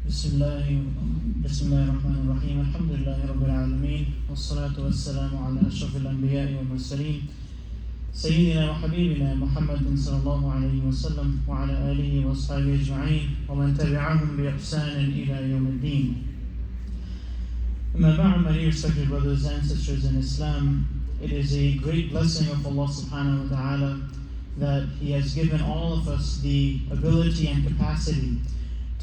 بسم الله الرحمن الرحيم الحمد لله رب العالمين والصلاة والسلام على أشرف الأنبياء والمرسلين سيدنا وحبيبنا محمد صلى الله عليه وسلم وعلى آله وأصحابه أجمعين ومن تبعهم بإحسان إلى يوم الدين. أما بعد, my dear respected brothers and sisters in Islam, it is a great blessing of Allah subhanahu wa ta'ala that He has given all of us the ability and capacity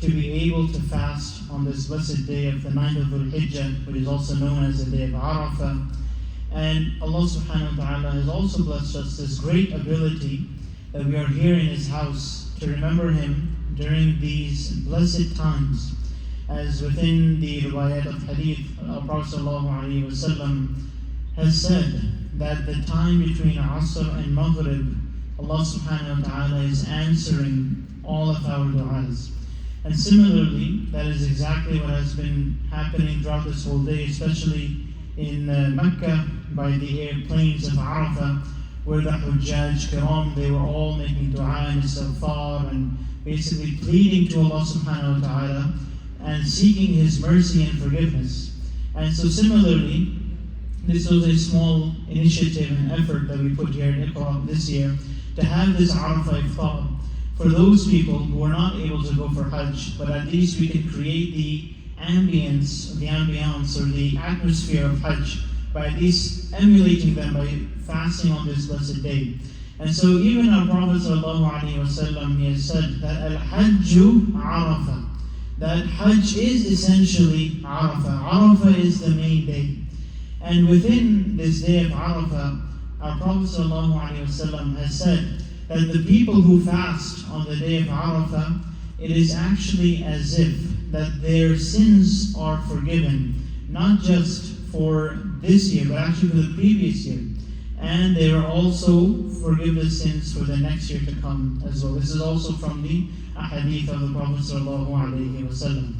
to be able to fast on this blessed day of the 9th of Dhul Hijjah, which is also known as the day of Arafah. And Allah subhanahu wa ta'ala has also blessed us this great ability that we are here in His house to remember Him during these blessed times. As within the riwayat of hadith, Prophet sallallahu alaihi wasallam has said that the time between Asr and Maghrib, Allah subhanahu wa ta'ala is answering all of our du'as. And similarly, that is exactly what has been happening throughout this whole day, especially in Mecca by the airplanes of Arafah, where the Hujjaj Kiram, they were all making dua and istighfar and basically pleading to Allah subhanahu wa ta'ala and seeking His mercy and forgiveness. And so similarly, this was a small initiative and effort that we put here in IQRA this year to have this Arafah iftar for those people who are not able to go for Hajj, but at least we can create the ambience or the atmosphere of Hajj by at least emulating them by fasting on this blessed day. And so even our Prophet ﷺ, he has said that Al-Hajju Arafah, that Hajj is essentially Arafah. Arafah is the main day. And within this day of Arafah, our Prophet ﷺ has said that the people who fast on the day of Arafah, it is actually as if that their sins are forgiven, not just for this year, but actually for the previous year. And they are also forgive the sins for the next year to come as well. This is also from the hadith of the Prophet ﷺ.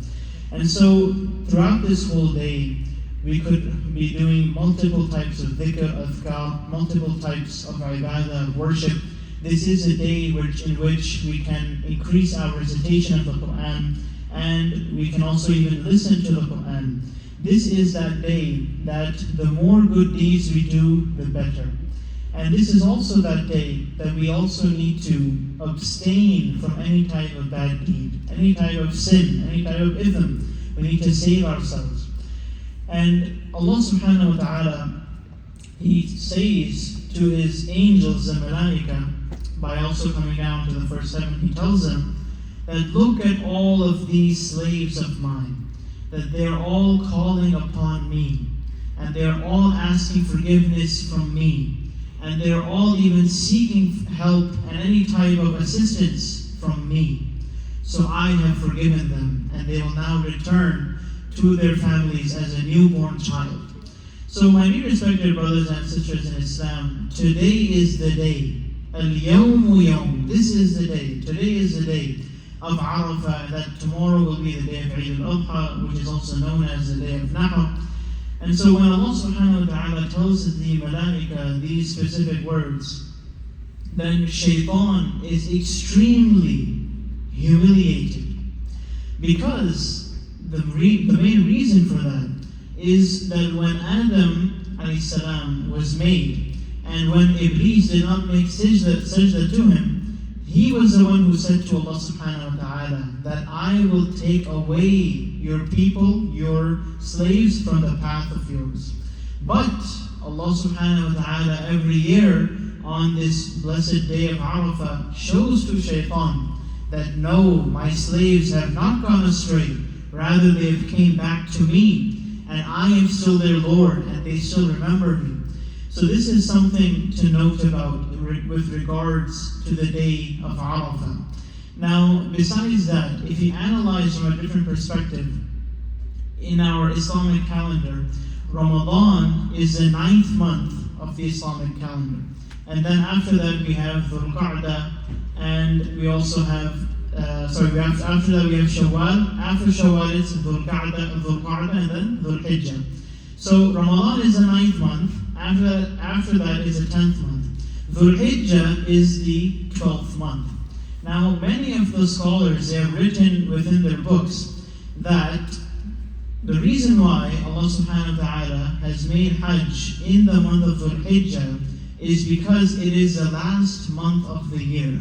And so throughout this whole day, we could be doing multiple types of dhikr, adhkar, multiple types of ibadah, worship. This is a day in which we can increase our recitation of the Quran, and we can also even listen to the Quran. This is that day that the more good deeds we do, the better. And this is also that day that we also need to abstain from any type of bad deed, any type of sin, any type of ithm. We need to save ourselves. And Allah subhanahu wa ta'ala, He says to His angels, the malaika, by also coming down to the first heaven, He tells them that look at all of these slaves of mine, that they're all calling upon me, and they're all asking forgiveness from me, and they're all even seeking help and any type of assistance from me. So I have forgiven them, and they will now return to their families as a newborn child. So my dear respected brothers and sisters in Islam, today is the day. Al-Yawmu Yawm. This is the day. Today is the day of Arafah, that tomorrow will be the day of Eid al-Adha, which is also known as the day of Nahr. And so when Allah subhanahu wa ta'ala tells the malaika these specific words, then shaitan is extremely humiliated. Because the main reason for that is that when Adam a.s. was made, and when Iblis did not make sajda to him, he was the one who said to Allah subhanahu wa ta'ala that I will take away your people, your slaves from the path of yours. But Allah subhanahu wa ta'ala every year on this blessed day of Arafah shows to shaitan that no, my slaves have not gone astray, rather they have came back to me, and I am still their Lord, and they still remember me. So this is something to note about with regards to the day of Arafah. Now, besides that, if you analyze from a different perspective, in our Islamic calendar, Ramadan is the 9th month of the Islamic calendar. And then after that we have Dhul Qa'dah, and we also have, after that we have Shawwal. After Shawwal it's Dhul Qa'dah, and then Dhul Hijjah. So Ramadan is the 9th month. After that is the 10th month. Dhul Hijjah is the 12th month. Now, many of the scholars, they have written within their books that the reason why Allah subhanahu wa ta'ala has made Hajj in the month of Dhul Hijjah is because it is the last month of the year.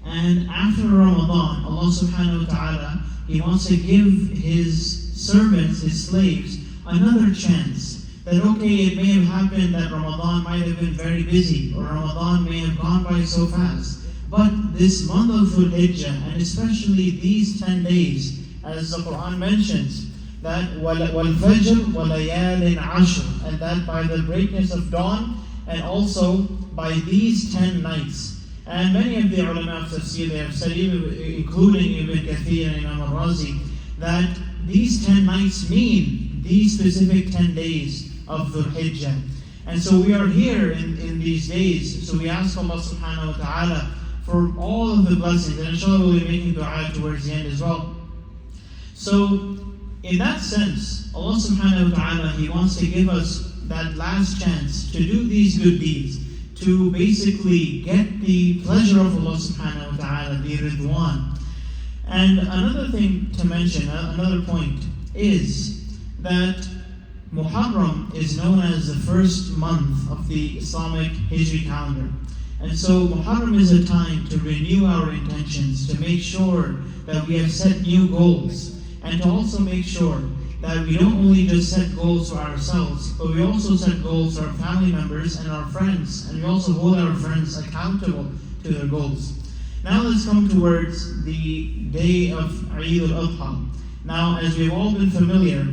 And after Ramadan, Allah subhanahu wa ta'ala, He wants to give His servants, His slaves, another chance. That okay, it may have happened that Ramadan might have been very busy, or Ramadan may have gone by so fast. But this month of Dhul Hijjah, and especially these 10 days, as the Quran mentions, that وَالْفَجْرِ وَلَيَالٍ عَشْرٍ, and that by the brightness of dawn, and also by these 10 nights. And many of the ulama of tafsir, they have said, including Ibn Kathir and Imam al-Razi, that these 10 nights mean these specific 10 days of Dhul Hijjah. And so we are here in these days, so we ask Allah subhanahu wa ta'ala for all of the blessings, and inshallah we'll be making dua towards the end as well. So, in that sense, Allah subhanahu wa ta'ala, He wants to give us that last chance to do these good deeds, to basically get the pleasure of Allah subhanahu wa ta'ala, the Ridwan. And another thing to mention, another point, is that Muharram is known as the first month of the Islamic Hijri calendar. And so Muharram is a time to renew our intentions, to make sure that we have set new goals, and to also make sure that we don't only just set goals for ourselves, but we also set goals for our family members and our friends, and we also hold our friends accountable to their goals. Now let's come towards the day of Eid al-Adha. Now, as we've all been familiar,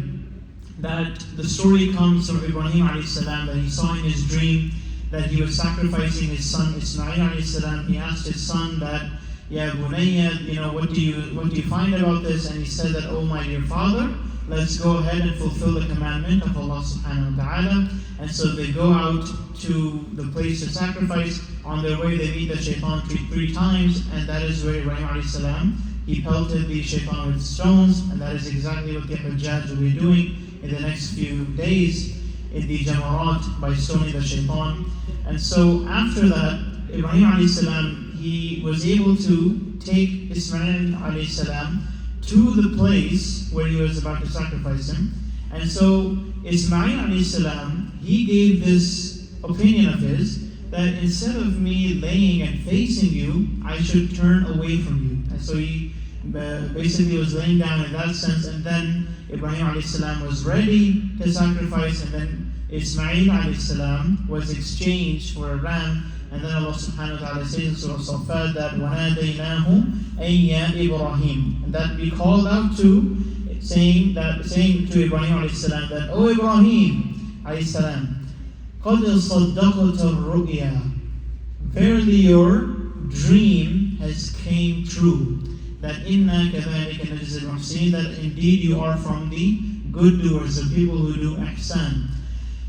that the story comes from Ibrahim alayhi salam, that he saw in his dream that he was sacrificing his son Ismail alayhi salam. He asked his son that, Ya Bunayya, what do you find about this? And he said that, oh my dear father, let's go ahead and fulfill the commandment of Allah subhanahu wa ta'ala. And so they go out to the place to sacrifice. On their way they meet the shaitan three times, and that is where Ibrahim alayhi salam, he pelted the shaitan with stones, and that is exactly what the Hajjaj will be doing in the next few days in the Jamarat by stoning the shaitan. And so after that, Ibrahim alayhi salam, he was able to take Ismail alayhi salam to the place where he was about to sacrifice him. And so Ismail alayhi salam, he gave this opinion of his, that instead of me laying and facing you, I should turn away from you. And so he basically was laying down in that sense, and then Ibrahim alayhi salam was ready to sacrifice, and then Ismail alayhi salam was exchanged for a ram. And then Allah subhanahu wa ta'ala says in Surah Safat that وَنَادَيْنَاهُ أَيْ Ibrahim, and that we called out to, saying to Ibrahim alayhi salam that, O Ibrahim alayhi salam, قَدْ صَدَّقْتَ الرُّؤْيَا, verily your dream has came true, that إِنَّا كَذَلِكَ نَجْزِي الْمُحْسِنِينَ, that indeed you are from the good doers, the people who do ihsan.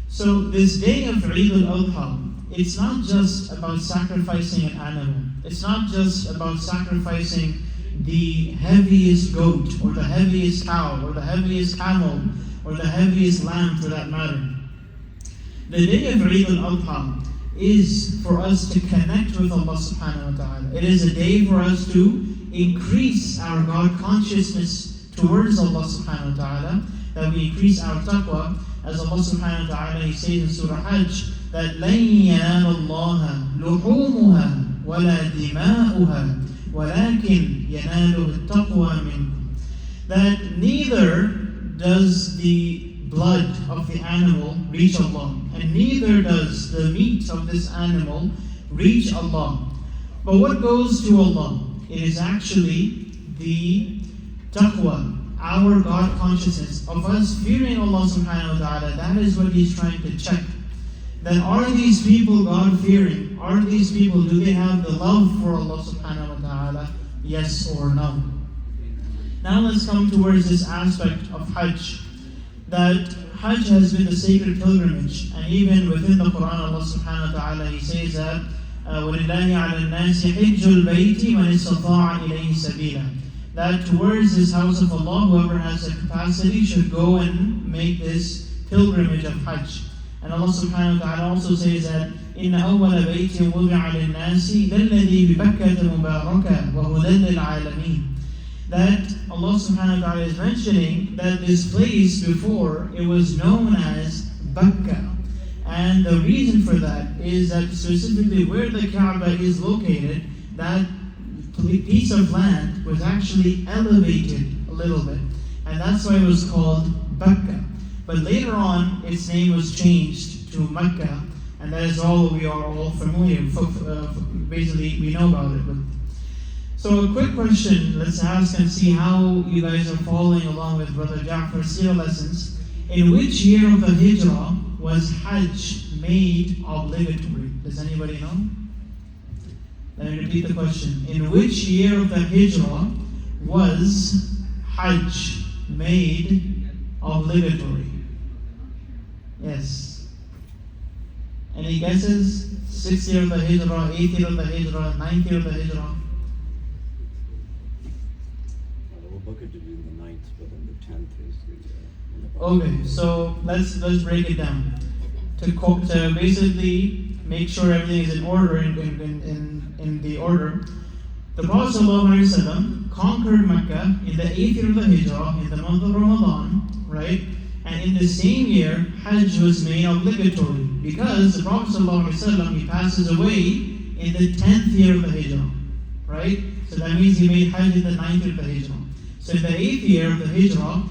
So this day of Eid al-Adha, it's not just about sacrificing an animal. It's not just about sacrificing the heaviest goat, or the heaviest cow, or the heaviest camel, or the heaviest lamb for that matter. The day of Eid al-Adha is for us to connect with Allah subhanahu wa ta'ala. It is a day for us to increase our God consciousness towards Allah subhanahu wa ta'ala, that we increase our taqwa, as Allah subhanahu wa ta'ala, He says in Surah Hajj, that لَن يَنَالَ اللَّهَ لُحُومُهَا وَلَا دِمَاؤُهَا وَلَكِنْ يَنَالُهُ التَّقْوَى مِنْكُمْ, that neither does the blood of the animal reach Allah, and neither does the meat of this animal reach Allah. But what goes to Allah? It is actually the taqwa, our God consciousness of us fearing Allah subhanahu wa ta'ala. That is what He's trying to check. That are these people God fearing? Are these people, do they have the love for Allah subhanahu wa ta'ala? Yes or no? Now let's come towards this aspect of Hajj. That Hajj has been the sacred pilgrimage, and even within the Quran, Allah subhanahu wa ta'ala, He says that وَلِلَّهِ عَلَى النَّاسِ حِجُّ الْبَيْتِ مَنِ اسْتَطَاعَ إِلَيْهِ سَبِيلًا, that towards this house of Allah, whoever has the capacity should go and make this pilgrimage of Hajj. And Allah subhanahu wa ta'ala also says that إِنَّ أَوَّلَ بَيْتٍ وُضِعَ لِلنَّاسِ لَلَّذِي بِبَكَّةَ مُبَارَكًا وَهُدًى لِلْعَالَمِينَ, that Allah subhanahu wa ta'ala is mentioning that this place before, it was known as Bakka. And the reason for that is that specifically where the Kaaba is located, that piece of land was actually elevated a little bit. And that's why it was called Bakka. But later on, its name was changed to Mecca, and that is all we are all familiar with. Basically, we know about it. So a quick question, let's ask and see how you guys are following along with Brother Ja'far's Seerah lessons. In which year of the Hijrah was Hajj made obligatory? Does anybody know? Let me repeat the question. In which year of the Hijrah was Hajj made obligatory? Yes. Any guesses? 6th year of the Hijrah, 8th year of the Hijrah, 9th year of the Hijrah? Book it to be the 9th, but then the 10th is the okay, so let's break it down. To basically make sure everything is in order, in the order. The Prophet ﷺ conquered Mecca in the 8th year of the Hijrah, in the month of Ramadan, right? And in the same year, Hajj was made obligatory because the Prophet ﷺ, he passes away in the 10th year of the Hijrah, right? So that means he made Hajj in the 9th year of the Hijrah. So in the 8th year of the Hijrah,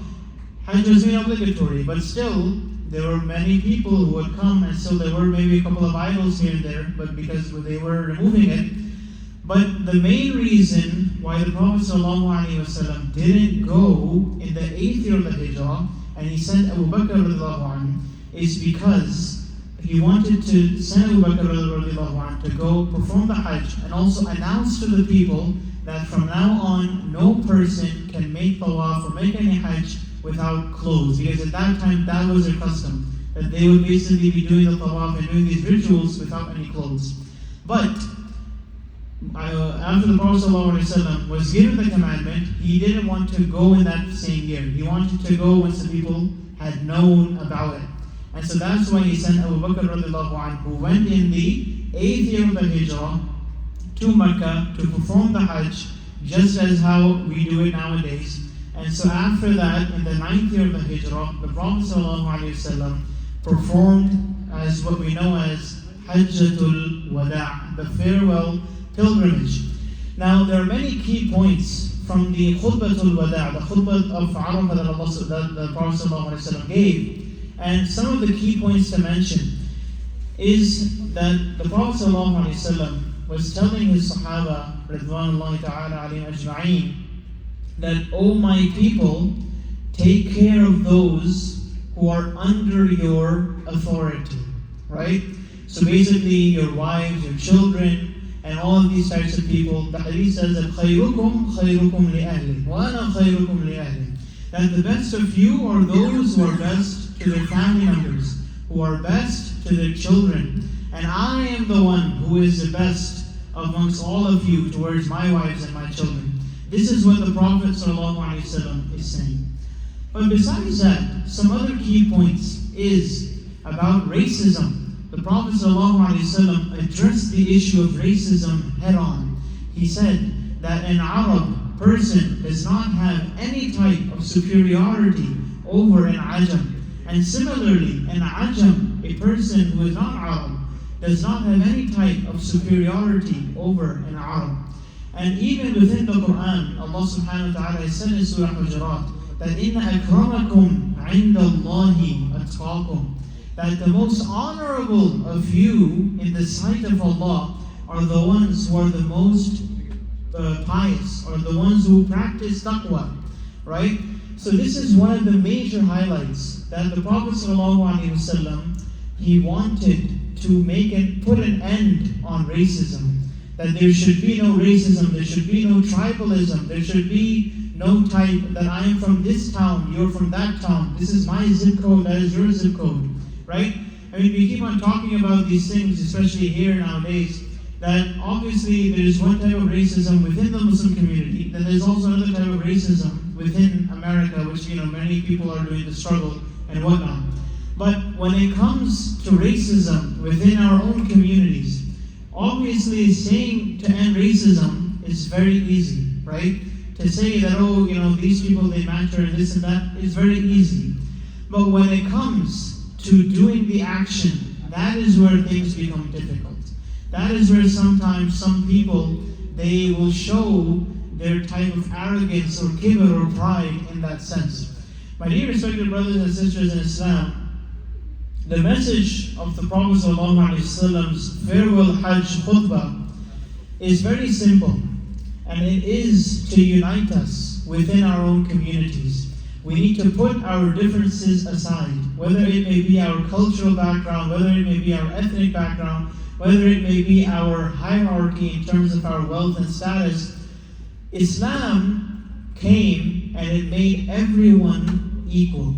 Hajj was made obligatory, but still, there were many people who would come, and still there were maybe a couple of idols here and there, but because they were removing it. But the main reason why the Prophet ﷺ didn't go in the 8th year of the Hijrah, and he sent Abu Bakr anhu, is because he wanted to send Abu Bakr anhu to go perform the Hajj, and also announce to the people that from now on, no person can make tawaf or make any Hajj without clothes. Because at that time, that was their custom. That they would basically be doing the tawaf and doing these rituals without any clothes. But, after the Prophet ﷺ was given the commandment, he didn't want to go in that same year. He wanted to go once the people had known about it. And so that's why he sent Abu Bakr anhu, who went in the 8th year of the Hijrah, to Mecca to perform the Hajj, just as how we do it nowadays. And so after that, in the 9th year of the Hijrah, the Prophet ﷺ performed as what we know as Hajjatul Wada', the farewell pilgrimage. Now there are many key points from the Khutbatul Wada', the khutbah of Arafah that the Prophet ﷺ gave. And some of the key points to mention is that the Prophet ﷺ was telling his Sahaba, Ridwanullahi ta'ala alayhim ajma'een, that, "O my people, take care of those who are under your authority." Right? So basically, your wives, your children, and all of these types of people. The hadith says that خَيْرُكُمْ خَيْرُكُمْ لِأَهْلِ وَأَنَا خَيْرُكُمْ لِأَهْلِ. That the best of you are those who are best to their family members, who are best to their children. And I am the one who is the best amongst all of you towards my wives and my children. This is what the Prophet ﷺ is saying. But besides that, some other key points is about racism. The Prophet ﷺ addressed the issue of racism head on. He said that an Arab person does not have any type of superiority over an Ajam. And similarly, an Ajam, a person who is not Arab, does not have any type of superiority over an Arab. And even within the Quran, Allah subhanahu wa ta'ala said in Surah Hujurat that إِنَّ أَكْرَمَكُمْ عِنْدَ اللَّهِ أَتْقَاكُمْ, that the most honorable of you in the sight of Allah are the ones who are the most pious, or the ones who practice taqwa, right? So this is one of the major highlights that the Prophet ﷺ, he wanted to put an end on racism. That there should be no racism, there should be no tribalism, there should be no type that I am from this town, you're from that town, this is my zip code, that is your zip code, right? I mean, we keep on talking about these things, especially here nowadays, that obviously there is one type of racism within the Muslim community, then there's also another type of racism within America, which, many people are doing the struggle and whatnot. But when it comes to racism within our own communities, obviously saying to end racism is very easy, right? to say that, oh, these people, they matter and this and that, is very easy. But when it comes to doing the action, that is where things become difficult. That is where sometimes some people, they will show their type of arrogance or kibr or pride in that sense. My dear respected brothers and sisters in Islam, the message of the Prophet ﷺ's farewell Hajj khutbah is very simple, and it is to unite us within our own communities. We need to put our differences aside, whether it may be our cultural background, whether it may be our ethnic background, whether it may be our hierarchy in terms of our wealth and status. Islam came and it made everyone equal.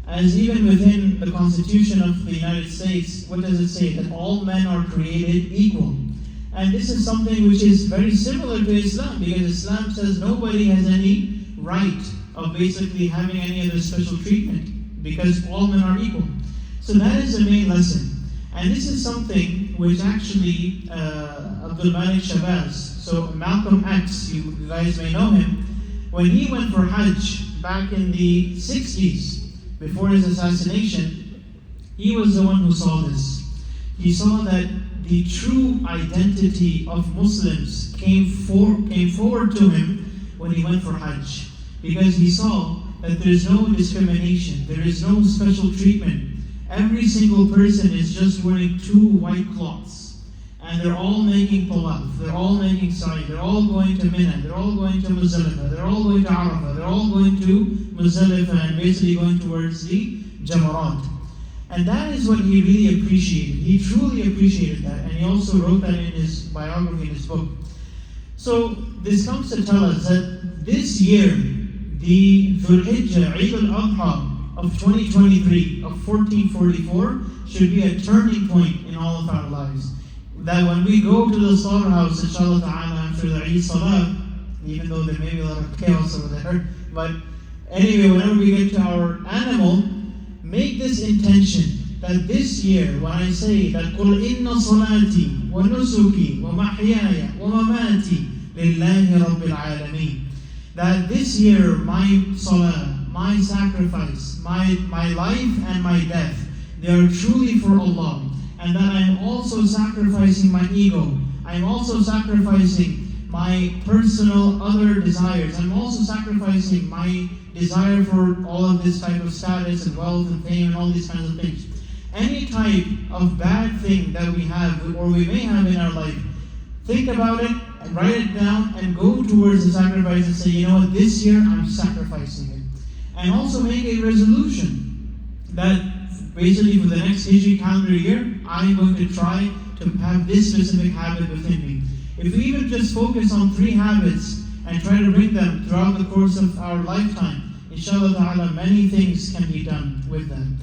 As even within the Constitution of the United States, what does it say? That all men are created equal. And this is something which is very similar to Islam, because Islam says nobody has any right of basically having any other special treatment, because all men are equal. So that is the main lesson. And this is something which actually Abdul Malik Shabazz, so Malcolm X, you guys may know him, when he went for Hajj back in the 60s, before his assassination, he was the one who saw this. He saw that the true identity of Muslims came forward to him when he went for Hajj, because he saw that there is no discrimination, there is no special treatment. Every single person is just wearing 2 white cloths, and they're all making tawaf, they're all making sa'i, they're all going to Mina, they're all going to Muzdalifah, they're all going to Arafah, they're all going to Muzdalifah, and basically going towards the Jamarat. And that is what he really appreciated. He truly appreciated that, and he also wrote that in his biography, in his book. So this comes to tell us that this year, the Dhul Hijjah, Eid al-Adha of 2023, of 1444, should be a turning point in all of our lives. That when we go to the slaughterhouse, inshallah ta'ala, after the Eid Salah, even though there may be a lot of chaos over there, but anyway, whenever we get to our animal, make this intention that this year, when I say that قُلْ إِنَّ صَلَاتِي وَنُسُكِي وَمَحْيَايَ وَمَمَاتِي لِلَّهِ رَبِّ الْعَالَمِينَ, that this year my salah, my sacrifice, my life and my death, they are truly for Allah, and that I am also sacrificing my ego, I am also sacrificing my personal other desires, I'm also sacrificing my desire for all of this type of status and wealth and fame and all these kinds of things. Any type of bad thing that we have or we may have in our life, think about it and write it down and go towards the sacrifice and say, you know what, this year I'm sacrificing it. And also make a resolution that basically for the next Hijri calendar year, I'm going to try to have this specific habit within me. If we even just focus on 3 habits and try to bring them throughout the course of our lifetime, inshallah ta'ala, many things can be done with them.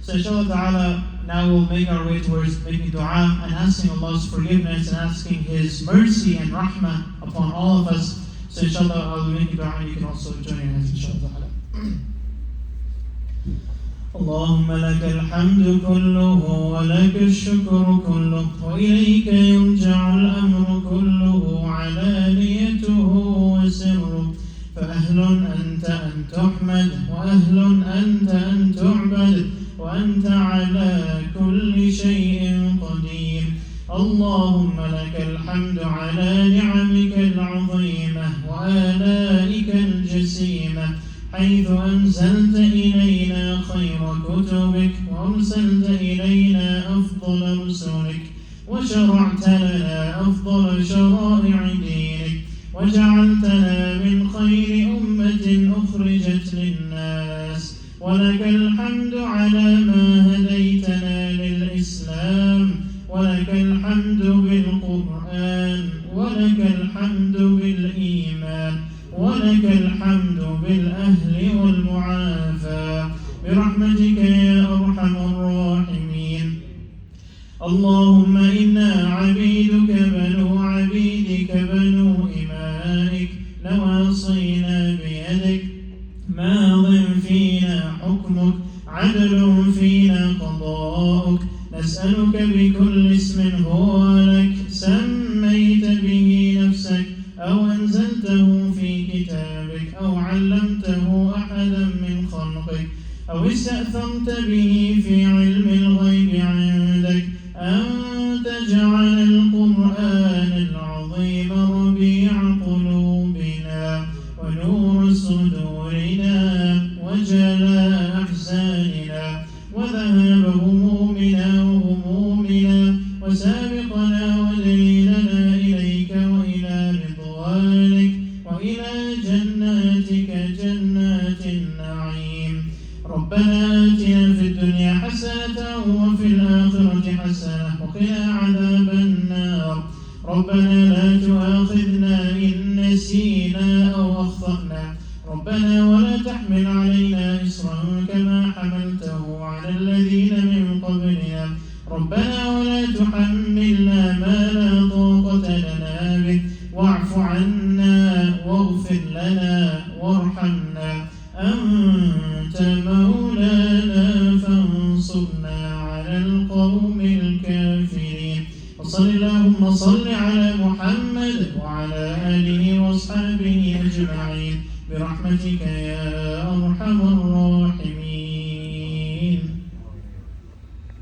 So inshallah ta'ala, now we'll make our way towards making dua and asking Allah's forgiveness and asking His mercy and rahmah upon all of us. So inshallah, I'll make dua and you can also join in us, inshallah ta'ala. اللهم لك الحمد كله ولك الشكر كله وإليك يرجع الأمر كله علانيته وسره فأهل أنت أن تحمد وأهل أنت أن تعبد وأنت على كل شيء قدير. اللهم لك الحمد على نعمك العظيمة وآلائك الجسيمة، حيث أنزلت إلينا خير كتبك وأرسلت إلينا أفضل رسلك وشرعت لنا أفضل شرائع دينك وجعلتنا من خير أمة أخرجت للناس. ولك الحمد على ما هديتنا للإسلام، ولك الحمد بالقرآن، ولك الحمد بالإيمان، ولك الحمد بالأهل والمعافاة برحمتك يا أرحم الراحمين. اللهم إنا عبيدك بنو عبيدك بنو إمائك نواصينا بيدك ماض فينا حكمك عدل فينا قضاؤك، نسألك بكل اسم هو لك سميت به نفسك أو أنزلته في كتابك أو علمته أحدا من خلقك أو استأثرت به في علم الغيب عندك أن تجعل القرآن العظيم ربيع قلوبنا ونور صدورنا وجلاء أحزاننا وذهاب همومنا وغمومنا وسابقنا ودليلنا إليك وإلى رضوانك وإلى جناتك جنات النعيم. ربنا آتنا في الدنيا حسنة وفي الآخرة حسنة وقنا عذاب النار. ربنا لا تؤاخذنا إن نسينا أو أخطأنا. ربنا ولا تحمل علينا إصرا كما حملته على الذين من قبلنا. ربنا ولا تحملنا ما لا طاقة لنا به واعف عنا واغفر لنا وارحمنا أنت مولانا فانصرنا على القوم الكافرين. وصل اللهم صل على محمد وعلى آله وأصحابه أجمعين برحمتك يا أرحم الراحمين.